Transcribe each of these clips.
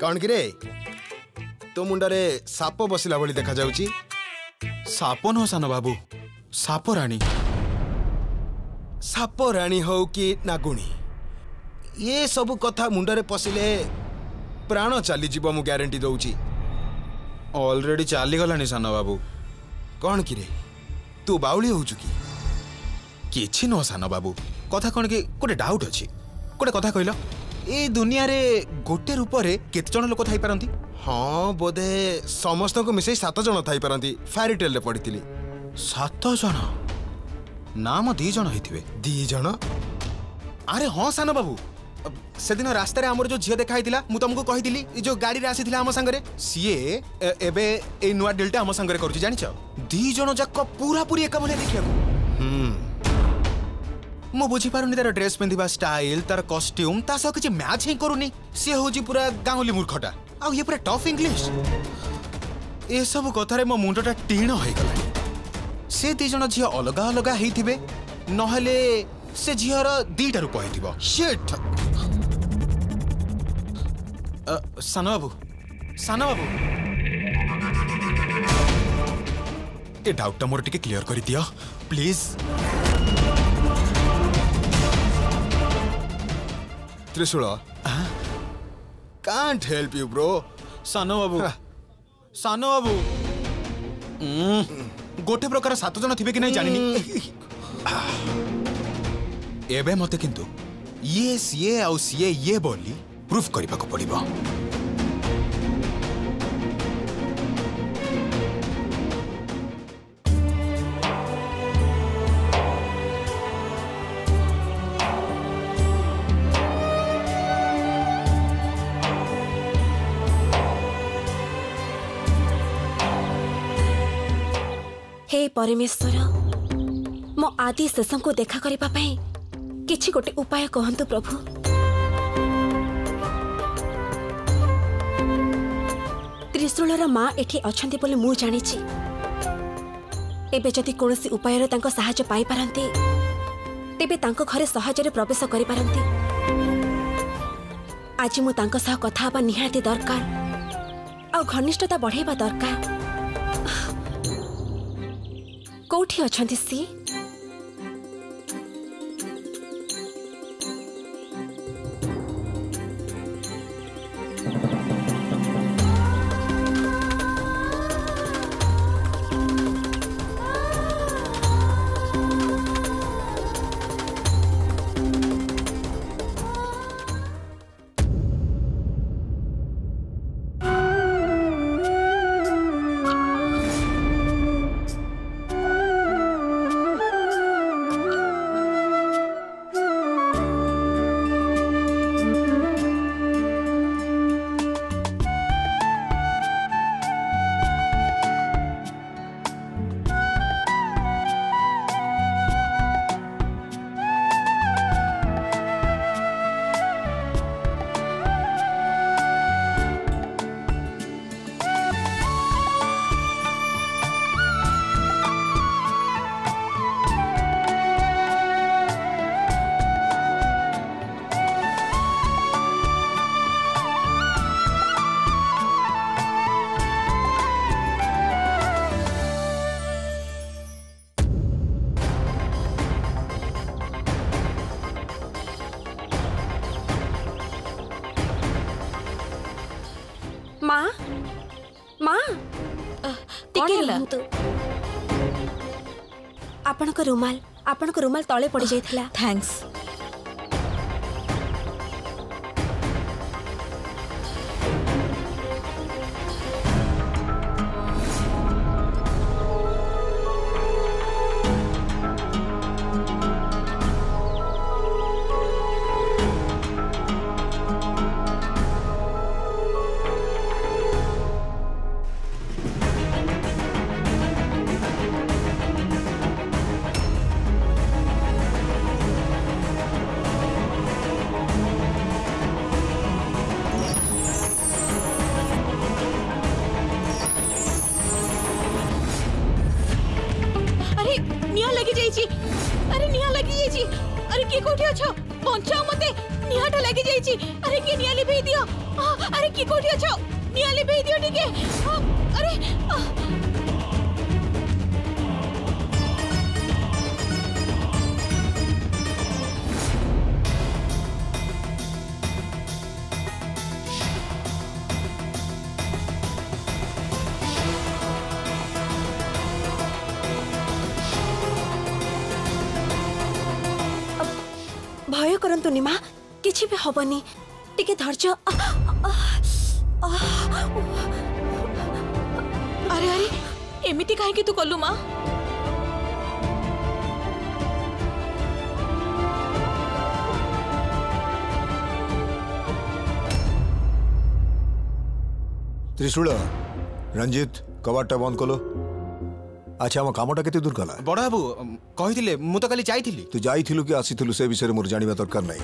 कौन कि रे तो मुंडरे साप बसिला भली देखा जाउची। साप न सान बाबू साप राणी। साप राणी हो कि नागुणी ये सब कथा मुंडरे पशिले प्राण चली जीव मु ग्यारंटी दउची। ऑलरेडी चली गलानी सान बाबू। कौन कि रे तू बाउली होचु कि किछि न सान बाबू कथा कौन कि गोटे डाउट अछि। गोटे कथा कहल ए दुनिया रे गोटे रूप रे केते जण लोक थाई पारंती? हाँ बोधे समस्त को मिसे 7 जण थाई पारंती फेरी टेल रे पढितिली। 7 जण नाम 2 जण हेतिबे। 2 जण? अरे हाँ सान बाबू से दिन रास्ता रे हमर जो झियो देखा हितिला मु तुमको कहिदिली जो गाड़ी रे आसीथिला हम संगरे सीए एबे ए नुआ डेल्टा हम संगरे करूची जानिछ। 2 जण जाक पूरा पूरी एक भले देखिया मु बुझी पारुनी तार ड्रेस पिंधिबा स्टाइल तार कॉस्ट्यूम ता सब किछि मैच ही करूनी। सी होजी पूरा गांवली मूर्खटा आ ये पूरा टफ इंग्लिश। ए सब कथा रे मो मुंडटा टीण होई गला। से 2 जण झियो अलगा अलगा हेथिबे नहले से झियर 2टा रूप हेथिबो। शिट सान बाबू ए डाउटटा मोर टिके क्लियर करि दियो प्लीज। त्रिशूल कांट हेल्प यू ब्रो। सानो बाबू गोटे प्रकार 7 जण थिबे कि नहीं जानिनी। एबे मते किंतु ये सीए आउ सीए ये बोली प्रूफ करबा को पड़िबो। हे परमेश्वर मो आदि शेषम को देखा करबा पई किछि गोटे उपाय कहंतु प्रभु। त्रिशूलर माँ एठी अछंती बोली मु जानिछि। एबे जदि कोनोसी उपाय रे तांको सहायता पाई पारंती तेबे तांको घरे सहजरे प्रवेश करि पारंती। आज मु तांको सह कथा बा निहाती दरकार आ घनिष्ठता बढ़ाइबा दरकार। कोठी अछंती सी? आपनको रुमाल तले पड़ जाइथिला। थैंक्स। निहाटा लगी जाइची। अरे के निया लिभेई दियो। अरे की कोठी अछो निया लिभेई दियो टिके। अरे भय करंतु निमा किछि भी हबनी टिके धैर्य। अरे अरे एमिति काहे कि तू कल्लू माँ? त्रिशूल रंजित कबाटा बंद कलो। अच्छा हम कामटा केते दूर कला? बड़ बाबू कहिथिले मु तो काली जाइथिली। तू जाइथिलु कि आसीथिलु से विषय मोर जानिबा दरकार नै।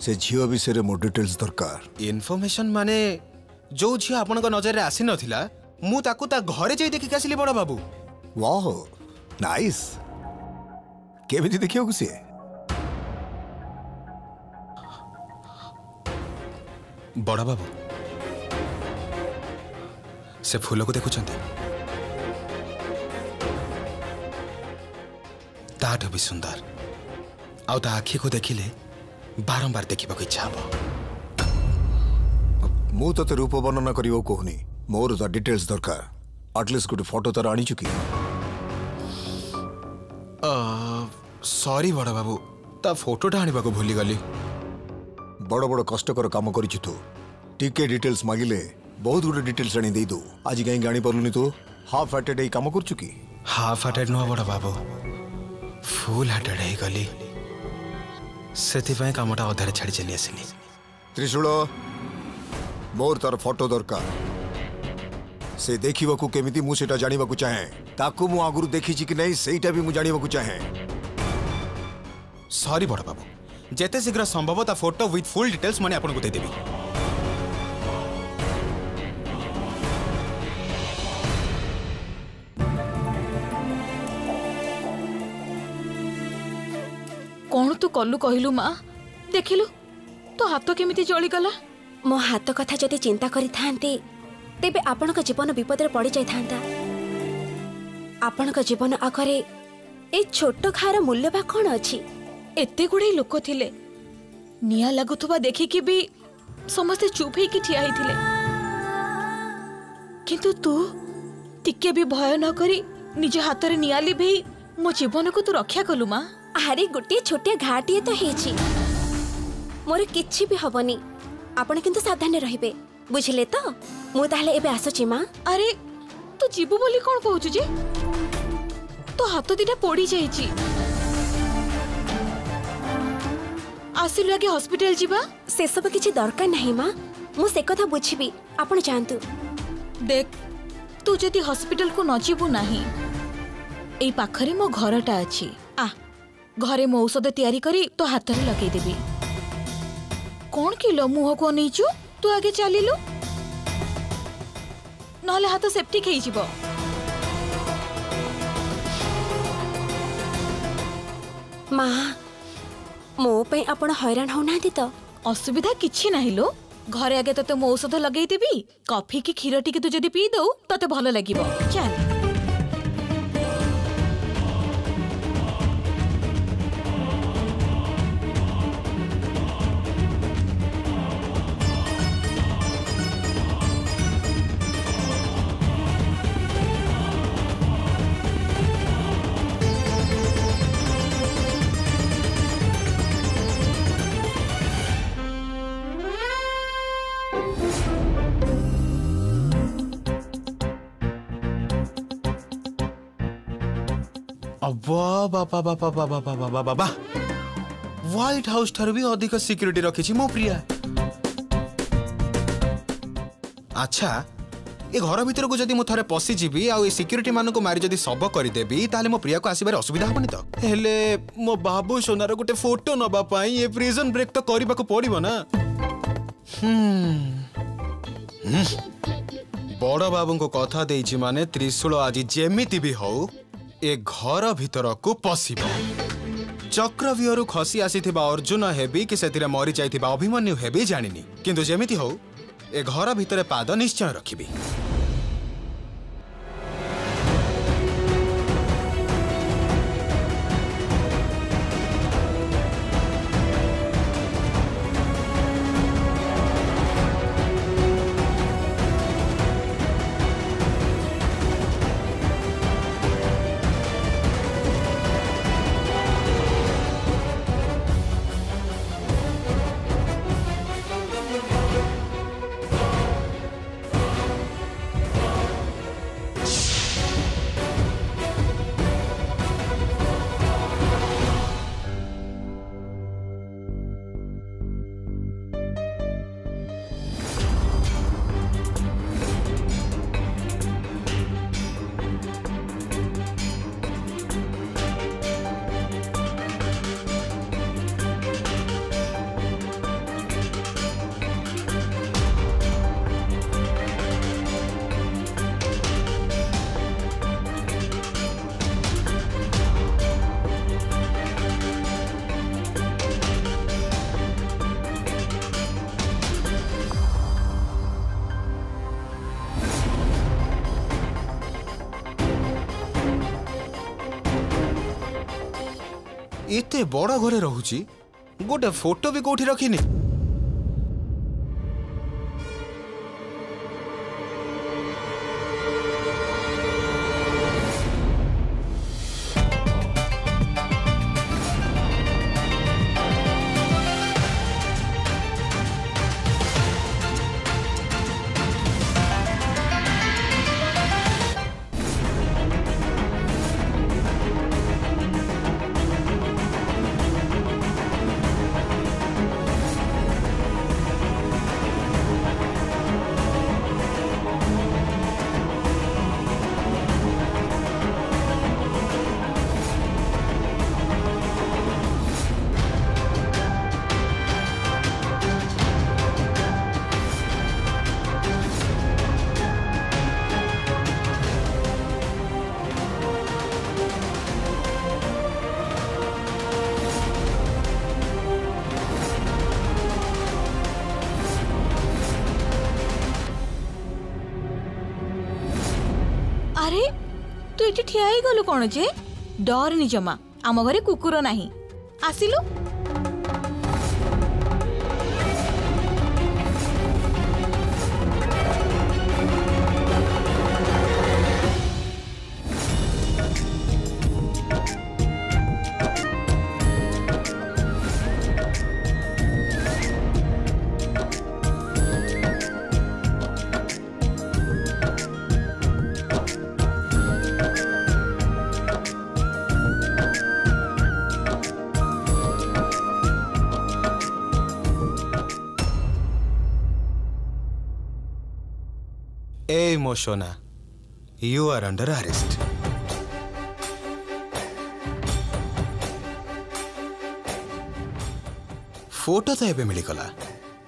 से झियो विषय मोर डिटेल्स दरकार। इन्फॉर्मेशन माने जो झियो आपन को नजर रे आसी नथिला मु ताकू ता घरे जाई देखि आसिली बड़ बाबू। वाह नाइस। केमिति देखियो कुसी? बड़ बाबू से फूल को देखुचंती ताठो भी सुंदर आउ ता आखि को देखिले बारंबार देखा इच्छा हम। मु तो रूप वर्णना करियो कहूनी मोर ता डिटेल्स दरकार। एटलिस्ट गोटे फोटो तार आनी चुकी। सॉरी बड़ बाबू ता फोटोटा आनिबा को भूली गली। बड़ बड़ कष्टकर काम करिछु तू। टिके डिटेल्स मागिले बहुत गुड डिटेल्स आनी दे दो। आज कहीं जानी पारुनी तो हाफ हार्टेड ए काम कर चुकी। हाफ हार्टेड नुह बड़ बाबू फुल हार्टेड है गली से कामटा अधारे छाड़ी चली आसली। त्रिशूल मोर तार फोटो दरकार। से देखिबा को केमिति मु सेटा जानिबा को चाहे। ताकू मु आगुरु देखिछि कि नहीं सेटा भी मु जानिबा को चाहे। सॉरी बड़ बाबू जेते शीघ्र संभव ता फोटो विथ फुल डिटेल्स माने आपन को दे देबी। कौन तू कल्लू कहलु माँ? देखिलु तो हाथ केमिति जली गला। मो हाथ कथा जदि चिंता करि थांती तेबे आपनका जीवन विपद रे पड़ी जाय थांता। आपनका जीवन आखरे ए छोट खार मूल्य बा कोन अछि? एते गुडे लोक थिले निया लागुथबा देखि कि भी समस्ते चुप हे कि ठिया हिथिले। किंतु तू टिके भी भय न करी निज हाथ रे निया लिभेई मो जीवन को तू रक्षा कलु माँ। अरे गोटे छोटे घाटीए तो हेछि मोर किछि भी हबनी। आपण किंतु सावधान रहिबे बुझले तो। मु ताहले एबे आसुची माँ। अरे तू जीबू बोली कोन कहूछु जे? तो हाथ दिटा पोड़ी जाइछि। आसिलु आगे हॉस्पिटल जीवा। से सब किछि दरकार नहीं माँ। मु से कथा बुझिबी आपण जानतु। देख तू जदि हॉस्पिटल को न जीबू नाही एई पाखरे मो घरटा अछि। आ घरे मो औषध तैयारी करी तो हाथ रे लगे देबी। कौन किलो मुह को नहींचु तू आगे चलिलु नहले हाथ सेप्टिक हेई जिवो। माँ मो पे आपण हैरान होनांती तो? असुविधा किछि नाही लो। घरे आगे तते मो औषध लगेई देबी। कॉफी की क्षीर टिके तू जदि पी दउ तते भलो लागिवो। चल बाबा बाबा बाबा बाबा बाबा व्हाइट हाउस ठार भी अधिक सिक्योरिटी रखी मो प्रिया। अच्छा ये घर भीतर को जदि मु थरे पसी जीबी आ सिक्योरिटी मान को मारी जदि सब करदेबी ताले मो प्रिया को आसबार असुविधा हबनी तो? हेले मो बाबू सोनार गोटे फोटो नबा पाई ये प्रिजन ब्रेक तो करबा को पड़िबो ना। बड़ बाबू को कथा देइछि माने त्रिशूल आज जेमिति भी हो ए घर भीतर को पसिबो। चक्रव्यूहरु खसी आसीथिबा अर्जुन हेबी कि सेतिरे मरि जाइथिबा अभिमन्यु हेबी जानिनी किंतु जेमिति हो ए घर भितरे पाद निश्चय रखिबी। एते बड़ घरे रहूची गोटे फोटो भी कोठी रखिनी। अरे तू ये ठिया ही गलु कौन जे डर नि जमा आम घरे कुकुर नाही आसिलु। Hey Moshona, you are under arrest. Photo तो एबे मिली गला,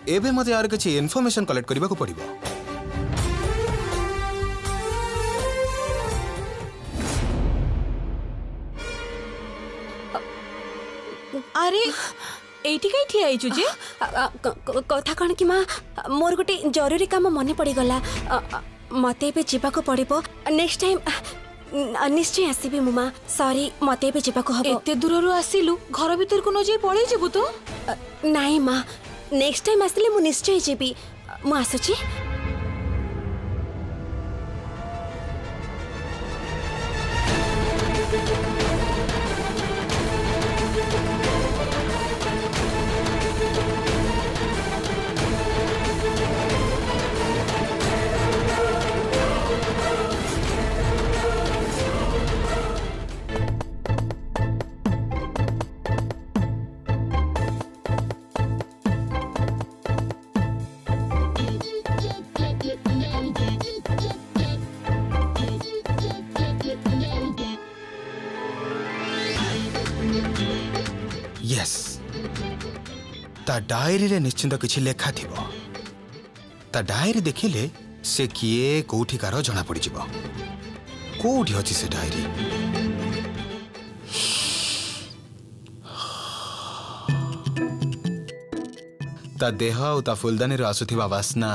एबे मते यार किछि इन्फॉर्मेशन कलेक्ट करबा को पड़िबो। अरे एठी कई ठिया आइछु जे कथा कण कि माँ मोर गोटे जरूरी काम मने पड़ी गला मते एबे जीवा को पड़िबो नेक्स्ट टाइम निश्चय आसीबी मुमा सॉरी मते एबे जीवा को हबो। एते दूररु आसिलु घर भीतर को न जाई पळै जेबु तो नाही माँ नेक्स्ट टाइम आसिले मु निश्चय जेबी मु आसुची। यस ता डायरी रे निश्चिंत किछि लेखा थिबो ता डायरी देखिले से किए कोठिकार जना पड़ी जिवो कोठी अछि से डायरी। ता देह और ता फुलदानी रो आसुथिबा वासना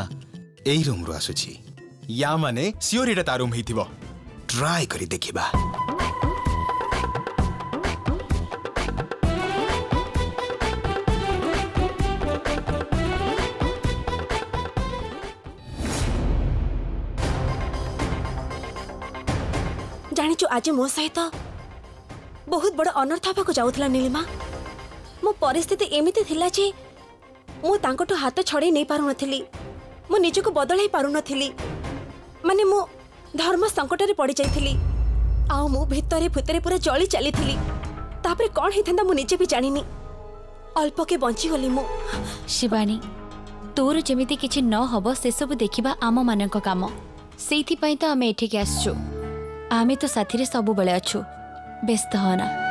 एई रूम रो आसुची या माने सियोर एटा ता रूम हेतिबो ट्राई करी देखिबा जानिचु आज मो सहित बहुत बड़ अनर्थ हवा को जाउथला नीलिमा मो परिस्थिति एमिति थिला जे मु तांकोटो हाथ छड़े नहीं पारु नथिली मु निजको बदलाई पारु नथिली माने मु धर्म संकट रे पड़ी जाइथिली आ मु भितरे भितरे पूरा जली चली थिली तापरे कोन हेथंदा मु निजे भी जानिनी अल्प के बंची गली मु शिवानी तोर जेमिति किछि न हबो से सब देखिबा आम मानक काम सेइथि पई त आमे एठी के आछछु आमे तो साथी रे सब बेले अछु व्यस्त होना